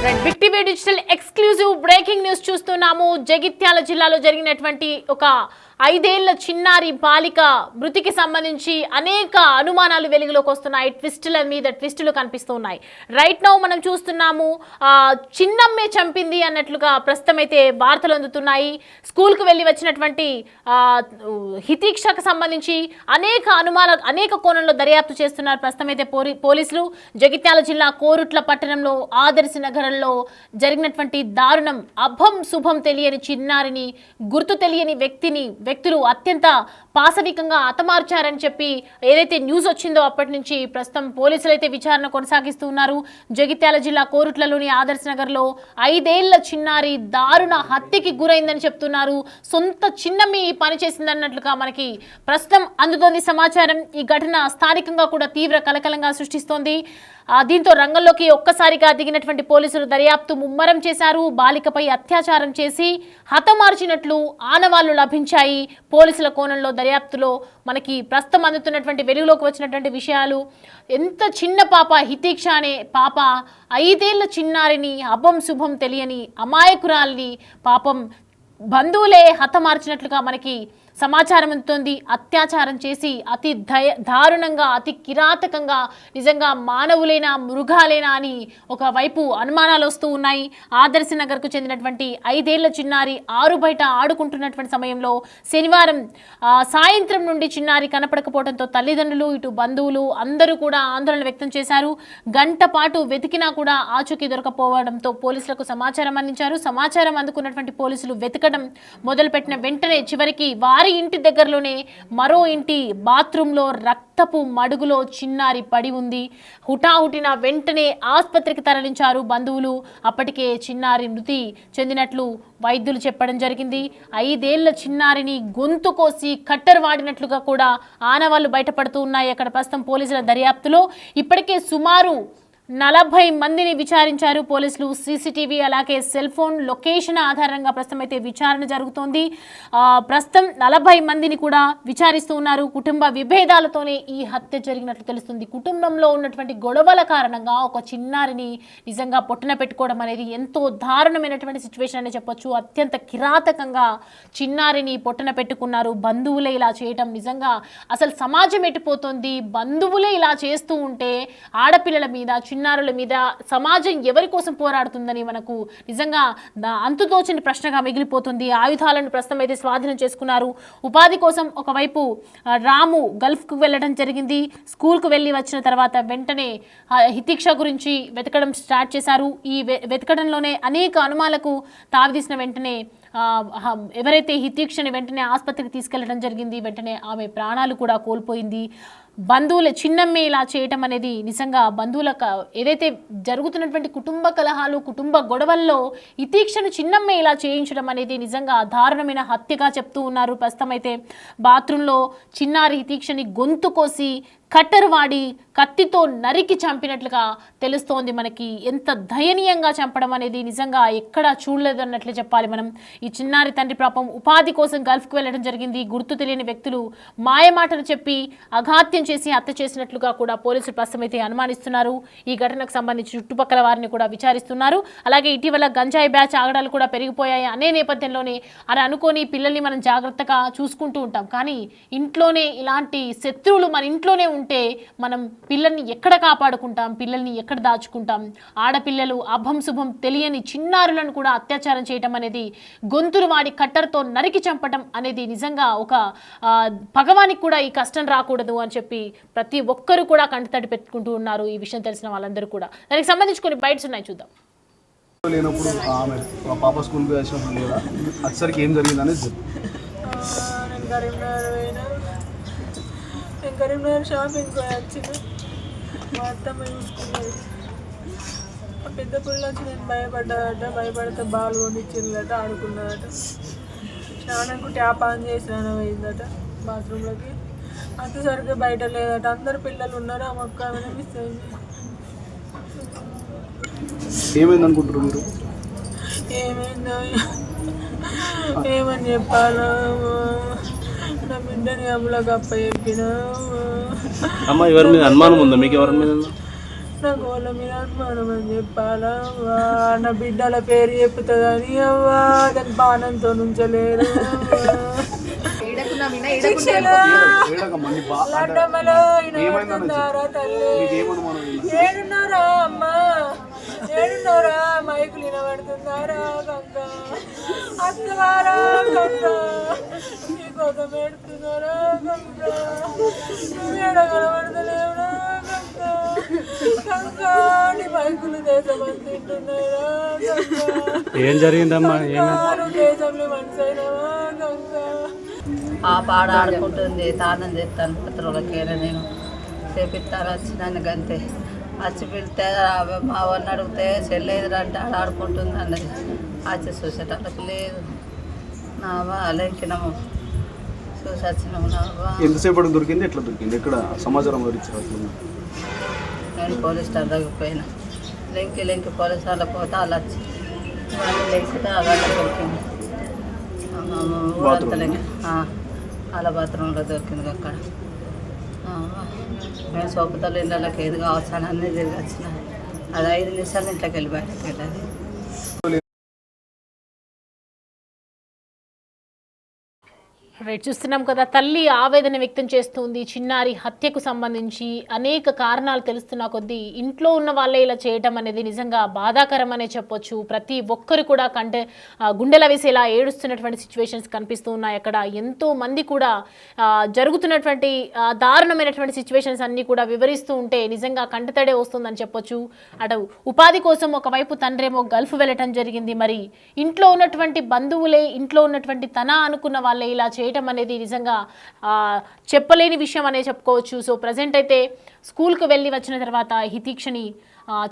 Big TV digital exclusive breaking news చూస్తున్నాము. జగిత్యాల జిల్లాలో జరిగినటువంటి ఒక 5 ఏళ్ల చిన్నారి బాలిక మృతికి సంబంధించి అనేక అనుమానాలు వెలుగులోకి వస్తున్నాయి. ట్విస్టుల మీద ట్విస్టులు కనిపిస్తున్నాయి. రైట్ నౌ మనం చూస్తున్నాము చిన్నమ్మే చంపింది అన్నట్లుగా ప్రస్తుతం అయితే వార్తలు అందుతున్నాయి. స్కూల్కు వెళ్ళి వచ్చినటువంటి హితీక్షకు సంబంధించి అనేక కోణంలో దర్యాప్తు చేస్తున్నారు ప్రస్తుతం అయితే పోలీసులు. జగిత్యాల జిల్లా కోరుట్ల పట్టణంలో ఆదర్శ నగరంలో జరిగినటువంటి దారుణం, అభం శుభం తెలియని చిన్నారిని, గుర్తు తెలియని వ్యక్తులు అత్యంత పాశవికంగా హతమార్చారని చెప్పి ఏదైతే న్యూస్ వచ్చిందో అప్పటి నుంచి ప్రస్తుతం పోలీసులు అయితే విచారణ కొనసాగిస్తూ ఉన్నారు. జగిత్యాల జిల్లా కోరుట్లలోని ఆదర్శ నగర్లో 5 ఏళ్ల చిన్నారి దారుణ హత్యకి గురైందని చెప్తున్నారు. సొంత చిన్నమ్మి పని చేసిందన్నట్లుగా మనకి ప్రస్తుతం అందుతోంది సమాచారం. ఈ ఘటన స్థానికంగా కూడా తీవ్ర కలకలంగా సృష్టిస్తోంది. దీంతో రంగంలోకి ఒక్కసారిగా దిగినటువంటి పోలీసులు దర్యాప్తు ముమ్మరం చేశారు. బాలికపై అత్యాచారం చేసి హతమార్చినట్లు ఆనవాళ్లు లభించాయి. పోలీసుల కోణంలో దర్యాప్తులో మనకి ప్రస్తుతం అందుతున్నటువంటి వెలుగులోకి వచ్చినటువంటి విషయాలు, ఎంత చిన్న పాప హితీక్ష అనే పాప 5 ఏళ్ల చిన్నారిని, అభం శుభం తెలియని అమాయకురాల్ని పాపం బంధువులే హతమార్చినట్లుగా మనకి సమాచారం అందుతోంది. అత్యాచారం చేసి అతి దారుణంగా, అతి కిరాతకంగా, నిజంగా మానవులైనా మృగాలేనా అని ఒకవైపు అనుమానాలు వస్తూ ఉన్నాయి. ఆదర్శ నగర్కు చెందినటువంటి 5 ఏళ్ల చిన్నారి ఆరు బయట ఆడుకుంటున్నటువంటి సమయంలో శనివారం సాయంత్రం నుండి చిన్నారి కనపడకపోవడంతో తల్లిదండ్రులు, ఇటు బంధువులు అందరూ కూడా ఆందోళన వ్యక్తం చేశారు. గంట పాటు వెతికినా కూడా ఆచూకీ దొరకపోవడంతో పోలీసులకు సమాచారం అందించారు. సమాచారం అందుకున్నటువంటి పోలీసులు వెతకడం మొదలుపెట్టిన వెంటనే చివరికి వారి ఇంటి దగ్గరలోనే మరో ఇంటి బాత్రూంలో రక్తపు మడుగులో చిన్నారి పడి ఉంది. హుటాహుటిన వెంటనే ఆసుపత్రికి తరలించారు బంధువులు. అప్పటికే చిన్నారి మృతి చెందినట్లు వైద్యులు చెప్పడం జరిగింది. 5 ఏళ్ల చిన్నారిని గొంతు కోసి కట్టరు వాడినట్లుగా కూడా ఆనవాళ్లు బయటపడుతూ ఉన్నాయి. అక్కడ ప్రస్తుతం పోలీసుల దర్యాప్తులో ఇప్పటికే సుమారు 40 మందిని విచారించారు పోలీసులు. సీసీటీవీ అలాగే సెల్ ఫోన్ లొకేషన్ ఆధారంగా ప్రస్తుతం అయితే విచారణ జరుగుతోంది. ప్రస్తుతం 40 మందిని కూడా విచారిస్తూ ఉన్నారు. కుటుంబ విభేదాలతోనే ఈ హత్య జరిగినట్లు తెలుస్తుంది. కుటుంబంలో ఉన్నటువంటి గొడవల కారణంగా ఒక చిన్నారిని నిజంగా పొట్టన పెట్టుకోవడం అనేది ఎంతో దారుణమైనటువంటి సిచ్యువేషన్ అని చెప్పొచ్చు. అత్యంత కిరాతకంగా చిన్నారిని పొట్టన పెట్టుకున్నారు. బంధువులే ఇలా చేయటం నిజంగా అసలు సమాజం ఎట్టిపోతుంది. బంధువులే ఇలా చేస్తూ ఉంటే ఆడపిల్లల మీద, చిన్నారుల మీద సమాజం ఎవరి కోసం పోరాడుతుందని మనకు నిజంగా అంతుతోచని ప్రశ్నగా మిగిలిపోతుంది. ఆయుధాలను ప్రస్తుతం అయితే స్వాధీనం చేసుకున్నారు. ఉపాధి కోసం ఒకవైపు రాము గల్ఫ్కు వెళ్ళడం జరిగింది. స్కూల్కు వెళ్ళి వచ్చిన తర్వాత వెంటనే హితీక్ష గురించి వెతకడం స్టార్ట్ చేశారు. ఈ వెతకడంలోనే అనేక అనుమానాలకు తావిదీసిన వెంటనే ఎవరైతే హితీక్షని వెంటనే ఆసుపత్రికి తీసుకెళ్లడం జరిగింది. వెంటనే ఆమె ప్రాణాలు కూడా కోల్పోయింది. బంధువుల చిన్నమ్మే ఇలా చేయటం అనేది నిజంగా బంధువుల ఏదైతే జరుగుతున్నటువంటి కుటుంబ కలహాలు, కుటుంబ గొడవల్లో హితీక్షను చిన్నమ్మే ఇలా చేయించడం అనేది నిజంగా దారుణమైన హత్యగా చెప్తూ ఉన్నారు. ప్రస్తుతం అయితే బాత్రూంలో చిన్నారి హితీక్షని గొంతు కోసి కట్టరు వాడి కత్తితో నరికి చంపినట్లుగా తెలుస్తోంది మనకి. ఎంత దయనీయంగా చంపడం అనేది నిజంగా ఎక్కడా చూడలేదన్నట్లు చెప్పాలి మనం. ఈ చిన్నారి తండ్రి పాపం ఉపాధి కోసం గల్ఫ్కి వెళ్ళడం జరిగింది. గుర్తు తెలియని వ్యక్తులు మాయమాటలు చెప్పి అఘాత్యం చేసి హత్య చేసినట్లుగా కూడా పోలీసులు ప్రస్తుతం అయితే అనుమానిస్తున్నారు. ఈ ఘటనకు సంబంధించి చుట్టుపక్కల వారిని కూడా విచారిస్తున్నారు. అలాగే ఇటీవల గంజాయి బ్యాచ్ ఆగడాలు కూడా పెరిగిపోయాయి అనే నేపథ్యంలోనే అని అనుకొని పిల్లల్ని మనం జాగ్రత్తగా చూసుకుంటూ ఉంటాం. కానీ ఇంట్లోనే ఇలాంటి శత్రువులు మన ఇంట్లోనే ఉంటే మనం పిల్లల్ని ఎక్కడ కాపాడుకుంటాం, పిల్లల్ని ఎక్కడ దాచుకుంటాం? ఆడపిల్లలు అభం శుభం తెలియని చిన్నారులను కూడా అత్యాచారం చేయటం అనేది, గొంతులు వాడి కట్టర్తో నరికి చంపటం అనేది నిజంగా ఒక భగవానికి కూడా ఈ కష్టం రాకూడదు అని చెప్పి ప్రతి ఒక్కరు కూడా కంటితడి పెట్టుకుంటూ ఉన్నారు. ఈ విషయం తెలిసిన వాళ్ళందరూ కూడా. దానికి సంబంధించి కొన్ని బైట్స్ ఉన్నాయి, చూద్దాం. లేనప్పుడు ఆమె పాప స్కూల్కి వచ్చినప్పుడు లేదా అసలుకి ఏం జరిగిందనేది కరీంనగర్ షాపింగ్కి వచ్చిన మా అత్తమ్మ చూసుకున్నది. ఆ పెద్ద పిల్ల వచ్చి నేను భయపడితే బాల్ కొనిచ్చిందట, ఆడుకున్నదట. స్నానంకు ట్యాప్ ఆన్ చేసి స్నానం అయిందట బాత్రూంలోకి. అంత సరిగ్గా బయట లేదట. అందరు పిల్లలు ఉన్నారు. ఆ మొక్క ఆమె మిస్ అయింది. ఏమైంది అనుకుంటారు మీరు? ఏమైందో ఏమని చెప్పాలో. నా బిడ్డని అమ్ములకు అప్ప చెప్పిన. అమ్మ ఎవరి మీద అనుమానం ఉందా మీకు? ఎవరి మీద? నా గోళ్ళ మీద అనుమానం అని చెప్పాలా అవ్వా, నా బిడ్డల పేరు చెప్తుందని అవ్వా, దాని బాణంతో నుంచలేరు లడ్డమ్మలో వినబడుతున్నారా తల్లి? ఏడున్నారా అమ్మా, ఏడున్నారా? మైకులు వినబడుతున్నారా గంగ? అత్తవారా గంగ, నీకోసం ఏడుతున్నారా గంగ? నువ్వు ఏడ కనబడతలేవురా గంగ? గంగ, నీ మైకులు దేశమంతా తింటున్నారా గంగ? ఏం జరిగిందమ్మా? నువ్వు దేశంలో మనిషి అయినావా గంగ? ఆ పాడ ఆడుకుంటుంది, తానం చేస్తాను పత్రులకేనా నేను చేపిస్తాను వచ్చినాను గంతే. వచ్చి పిలితే మా వాడిని అడిగితే చెల్లేదురంటే ఆడుకుంటుంది అన్నది. వచ్చి చూసేటప్పుడు లేదు నావా అలెక్కినాము చూసి వచ్చినాము నావా. ఎంతసేపటి దొరికింది, ఎట్లా దొరికింది, ఎక్కడ సమాచారం ఇచ్చారు? నేను పోలీస్ స్టార్ దగ్గరికి పోయినా, లెంకి పోలీస్ వాళ్ళ పోతే వాళ్ళు వచ్చి వాళ్ళు లేచితే అలా దొరికింది. ఊరంతలే వాళ్ళ బాత్రూంలో దొరికింది అక్కడ. మేము సోపుతలు ఇళ్ళకి ఏది కావచ్చు అని అన్నీ తిరిగి వచ్చిన. అది 5 నిమిషాలు ఇంట్లోకి వెళ్ళి బయటకు వెళ్ళదు. రైట్, చూస్తున్నాం కదా, తల్లి ఆవేదన వ్యక్తం చేస్తుంది. చిన్నారి హత్యకు సంబంధించి అనేక కారణాలు తెలుస్తున్న కొద్దీ ఇంట్లో ఉన్న వాళ్ళే ఇలా చేయడం అనేది నిజంగా బాధాకరం అనే చెప్పొచ్చు. ప్రతి ఒక్కరు కూడా గుండెల వేసేలా ఏడుస్తున్నటువంటి సిచ్యువేషన్స్ కనిపిస్తూ ఉన్నాయి. అక్కడ ఎంతో మంది కూడా జరుగుతున్నటువంటి దారుణమైనటువంటి సిచ్యువేషన్స్ అన్నీ కూడా వివరిస్తూ ఉంటే నిజంగా కంటతడే వస్తుందని చెప్పొచ్చు. అటు ఉపాధి కోసం ఒకవైపు తండ్రేమో గల్ఫ్ వెళ్ళటం జరిగింది, మరి ఇంట్లో ఉన్నటువంటి బంధువులే, ఇంట్లో ఉన్నటువంటి తన అనుకున్న వాళ్ళే ఇలా చేయడం అనేది నిజంగా చెప్పలేని విషయం అనే చెప్పుకోవచ్చు. సో ప్రజెంట్ అయితే స్కూల్కు వెళ్ళి వచ్చిన తర్వాత హితీక్షని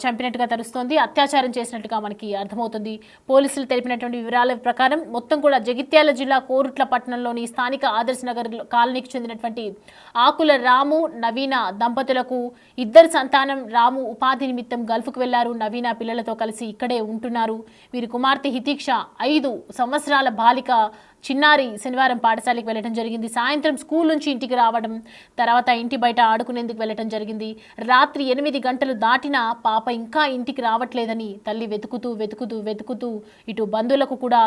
చంపినట్టుగా తెలుస్తోంది, అత్యాచారం చేసినట్టుగా మనకి అర్థమవుతుంది. పోలీసులు తెలిపినటువంటి వివరాల ప్రకారం మొత్తం కూడా జగిత్యాల జిల్లా కోరుట్ల పట్టణంలోని స్థానిక ఆదర్శ్ నగర్ కాలనీకి చెందినటువంటి ఆకుల రాము నవీన దంపతులకు 2 సంతానం. రాము ఉపాధి నిమిత్తం గల్ఫ్కు వెళ్లారు, నవీన పిల్లలతో కలిసి ఇక్కడే ఉంటున్నారు. వీరి కుమార్తె హితీక్ష 5 సంవత్సరాల బాలిక చిన్నారి శనివారం పాఠశాలకు వెళ్ళడం జరిగింది. సాయంత్రం స్కూల్ నుంచి ఇంటికి రావడం, తర్వాత ఇంటి బయట ఆడుకునేందుకు వెళ్ళటం జరిగింది. రాత్రి 8 గంటలు దాటినా పాప ఇంకా ఇంటికి రావట్లేదని తల్లి వెతుకుతూ ఇటు బంధువులకు కూడా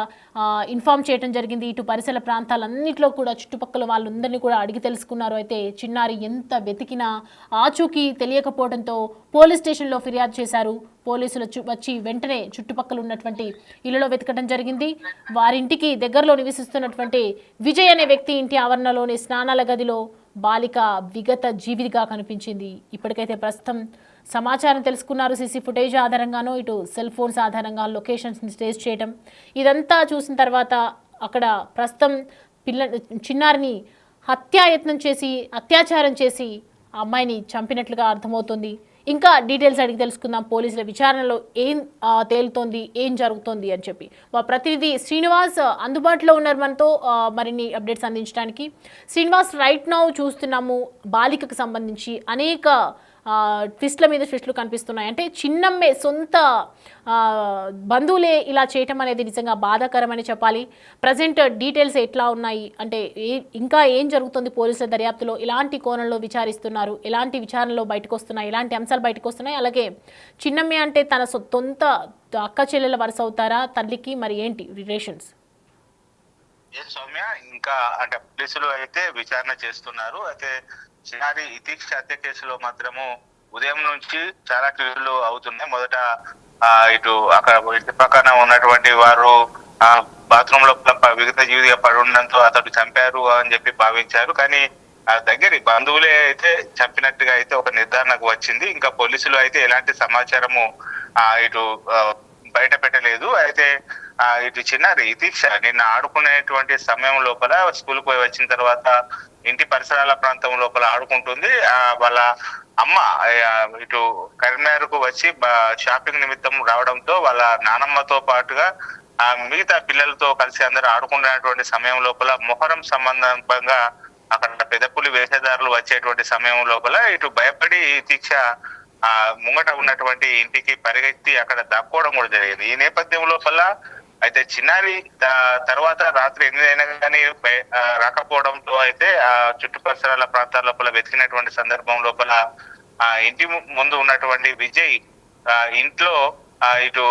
ఇన్ఫామ్ చేయడం జరిగింది. ఇటు పరిసర ప్రాంతాలన్నింటిలో కూడా చుట్టుపక్కల వాళ్ళందరినీ కూడా అడిగి తెలుసుకున్నారు. అయితే చిన్నారి ఎంత వెతికినా ఆచూకీ తెలియకపోవడంతో పోలీస్ స్టేషన్లో ఫిర్యాదు చేశారు. పోలీసులు వచ్చి వెంటనే చుట్టుపక్కల ఉన్నటువంటి ఇళ్లలో వెతకడం జరిగింది. వారింటికి దగ్గరలో నివసిస్తున్నటువంటి విజయ్ అనే వ్యక్తి ఇంటి ఆవరణలోని స్నానాల గదిలో బాలిక విగత జీవిగా కనిపించింది. ఇప్పటికైతే ప్రస్తుతం సమాచారం తెలుసుకున్నారు. సీసీ ఫుటేజ్ ఆధారంగానో ఇటు సెల్ ఫోన్స్ ఆధారంగా లొకేషన్స్ని ట్రేస్ చేయడం, ఇదంతా చూసిన తర్వాత అక్కడ ప్రస్తుతం చిన్నారిని హత్యాయత్నం చేసి అత్యాచారం చేసి ఆ అమ్మాయిని చంపినట్లుగా అర్థమవుతుంది. ఇంకా డీటెయిల్స్ అడిగి తెలుసుకుందాం. పోలీసుల విచారణలో ఏం తేలుతోంది, ఏం జరుగుతోంది అని చెప్పి మా ప్రతినిధి శ్రీనివాస్ అందుబాటులో ఉన్నారు మనతో మరిన్ని అప్డేట్స్ అందించడానికి. శ్రీనివాస్, రైట్ నౌ చూస్తున్నాము బాలికకు సంబంధించి అనేక ట్విస్ట్ల మీద ట్విస్టులు కనిపిస్తున్నాయి. అంటే చిన్నమ్మే సొంత బంధువులే ఇలా చేయటం అనేది నిజంగా బాధాకరమని చెప్పాలి. ప్రజెంట్ డీటెయిల్స్ ఎట్లా ఉన్నాయి, అంటే ఇంకా ఏం జరుగుతుంది పోలీసుల దర్యాప్తులో, ఎలాంటి కోణంలో విచారిస్తున్నారు, ఎలాంటి విచారణలో బయటకు వస్తున్నాయి, ఎలాంటి అంశాలు బయటకు వస్తున్నాయి, అలాగే చిన్నమ్మే అంటే తన సొంత అక్క చెల్లెల వరుస అవుతారా తల్లికి, మరి ఏంటి రిలేషన్స్? సౌమ్య, ఇంకా అంటే పోలీసులు అయితే విచారణ చేస్తున్నారు. అయితే చిన్నారి హితీక్ష హత్య కేసులో మాత్రము ఉదయం నుంచి చాలా కేసులు అవుతున్నాయి. మొదట ఇటు అక్కడ ఇంటి పక్కన ఉన్నటువంటి వారు బాత్రూమ్ లోపల విగత జీవిగా పడి ఉండడంతో అతడు చంపారు అని చెప్పి భావించారు. కానీ దగ్గరి బంధువులే అయితే చంపినట్టుగా అయితే ఒక నిర్ధారణకు వచ్చింది. ఇంకా పోలీసులు అయితే ఎలాంటి సమాచారము ఇటు బయట పెట్టలేదు. అయితే ఇటు చిన్నారి హితీక్ష నిన్న ఆడుకునేటువంటి సమయం లోపల స్కూల్ పోయి వచ్చిన తర్వాత ఇంటి పరిసరాల ప్రాంతం లోపల ఆడుకుంటుంది. వాళ్ళ అమ్మ ఇటు కరీంనగర్కు వచ్చి షాపింగ్ నిమిత్తం రావడంతో వాళ్ళ నానమ్మతో పాటుగా మిగతా పిల్లలతో కలిసి అందరూ ఆడుకునేటువంటి సమయం లోపల మొహరం సంబంధంగా అక్కడ పెదపులి వేషధారులు వచ్చేటువంటి సమయం లోపల ఇటు భయపడి హితీక్ష ముంగట ఉన్నటువంటి ఇంటికి పరిగెత్తి అక్కడ దాక్కోవడం కూడా జరిగింది. ఈ నేపథ్యం లోపల అయితే చిన్నారి తర్వాత రాత్రి 8 అయినా కానీ రాకపోవడంతో అయితే ఆ చుట్టుపరిసరాల ప్రాంతాల లోపల వెతికినటువంటి సందర్భం లోపల ఆ ఇంటి ముందు ఉన్నటువంటి విజయ్ ఇంట్లో ఇటు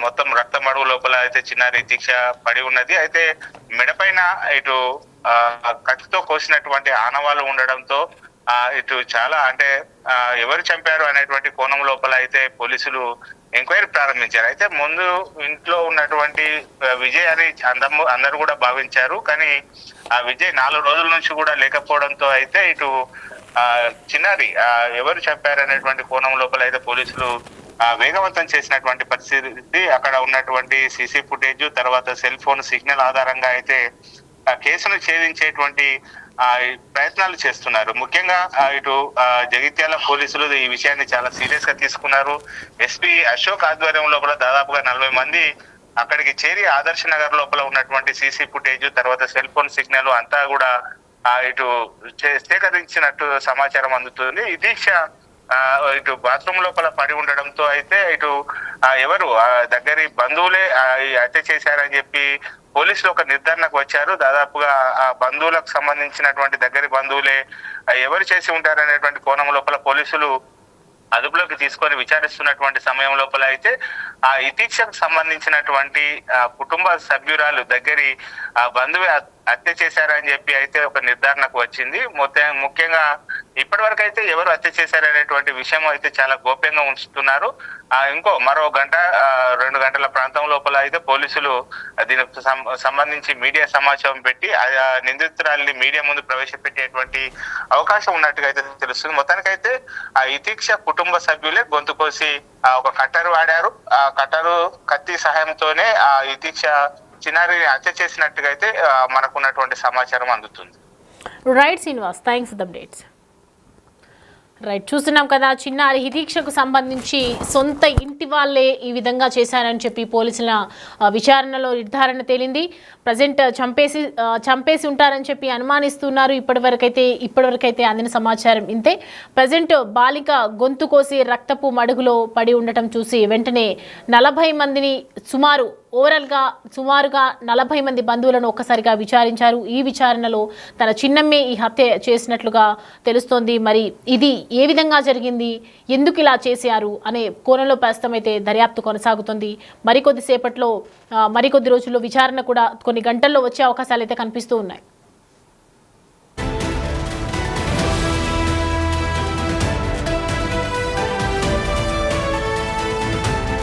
మొత్తం రక్త మడుగు లోపల అయితే చిన్నారి దీక్ష పడి ఉన్నది. అయితే మెడపైన ఇటు కత్తితో కోసినటువంటి ఆనవాళ్ళు ఉండడంతో ఇటు చాలా అంటే ఎవరు చంపారు అనేటువంటి కోణం లోపల అయితే పోలీసులు ఎంక్వైరీ ప్రారంభించారు. అయితే ముందు ఇంట్లో ఉన్నటువంటి విజయ్ అని అందరూ కూడా భావించారు. కానీ ఆ విజయ్ 4 రోజుల నుంచి కూడా లేకపోవడంతో అయితే ఇటు చిన్నారి ఎవరు చంపారు అనేటువంటి కోణం లోపల అయితే పోలీసులు వేగవంతం చేసినటువంటి పరిస్థితి. అక్కడ ఉన్నటువంటి సీసీ ఫుటేజ్ తర్వాత సెల్ ఫోన్ సిగ్నల్ ఆధారంగా అయితే కేసును ఛేదించేటువంటి ప్రయత్నాలు చేస్తున్నారు. ముఖ్యంగా ఇటు జగిత్యాల పోలీసులు ఈ విషయాన్ని చాలా సీరియస్ గా తీసుకున్నారు. ఎస్పీ అశోక్ ఆధ్వర్యం లోపల దాదాపుగా 40 మంది అక్కడికి చేరి ఆదర్శ నగర్ లోపల ఉన్నటువంటి సీసీ ఫుటేజ్ తర్వాత సెల్ ఫోన్ సిగ్నల్ అంతా కూడా ఇటు సేకరించినట్టు సమాచారం అందుతుంది. ఈ దీక్ష ఇటు బాత్రూమ్ లోపల పడి ఉండడంతో అయితే ఇటు ఎవరు దగ్గరి బంధువులే హత్య చేశారని చెప్పి పోలీసులు ఒక నిర్ధారణకు వచ్చారు. దాదాపుగా ఆ బంధువులకు సంబంధించినటువంటి దగ్గరి బంధువులే ఎవరు చేసి ఉంటారనేటువంటి కోణం లోపల పోలీసులు అదుపులోకి తీసుకొని విచారిస్తున్నటువంటి సమయం లోపల అయితే ఆ ఇతీక్షకు సంబంధించినటువంటి కుటుంబ సభ్యురాలు దగ్గరి బంధువే హత్య చేశారని చెప్పి అయితే ఒక నిర్ధారణకు వచ్చింది. ముఖ్యంగా ఇప్పటి వరకు అయితే ఎవరు హత్య చేశారనేటువంటి విషయం అయితే చాలా గోప్యంగా ఉంచుతున్నారు. మరో 1-2 గంటల ప్రాంతం లోపల అయితే పోలీసులు దీనికి సంబంధించి మీడియా సమాచారం పెట్టి నిందితురాలిని మీడియా ముందు ప్రవేశపెట్టేటువంటి అవకాశం ఉన్నట్టుగా అయితే తెలుస్తుంది. మొత్తానికైతే ఆ ఇతీక్ష కుటుంబ సభ్యులే గొంతు కోసి ఒక కట్టరు వాడారు. ఆ కట్టరు కత్తి సహాయంతోనే ఆ ఇతీక్ష చిన్నారిని హత్య చేసినట్టుగా అయితే మనకున్నటువంటి సమాచారం అందుతుంది. Right Srinivas, thanks for the updates. Right, చూస్తున్నాం కదా, చిన్నారి హితీక్షకు సంబంధించి సొంత ఇంటి వాళ్ళే ఈ విధంగా చేశారని చెప్పి పోలీసుల విచారణలో నిర్ధారణ తేలింది. ప్రజెంట్ చంపేసి ఉంటారని చెప్పి అనుమానిస్తున్నారు. ఇప్పటివరకైతే అందిన సమాచారం ఇంతే. ప్రజెంట్ బాలిక గొంతు కోసి రక్తపు మడుగులో పడి ఉండటం చూసి వెంటనే 40 మందిని సుమారుగా 40 మంది బంధువులను ఒక్కసారిగా విచారించారు. ఈ విచారణలో తన చిన్నమ్మే ఈ హత్య చేసినట్లుగా తెలుస్తోంది. మరి ఇది ఏ విధంగా జరిగింది, ఎందుకు ఇలా చేశారు అనే కోణంలో ప్రస్తుతం అయితే దర్యాప్తు కొనసాగుతుంది. మరికొద్ది రోజుల్లో విచారణ కూడా కొన్ని గంటల్లో వచ్చే అవకాశాలు అయితే కనిపిస్తూ ఉన్నాయి.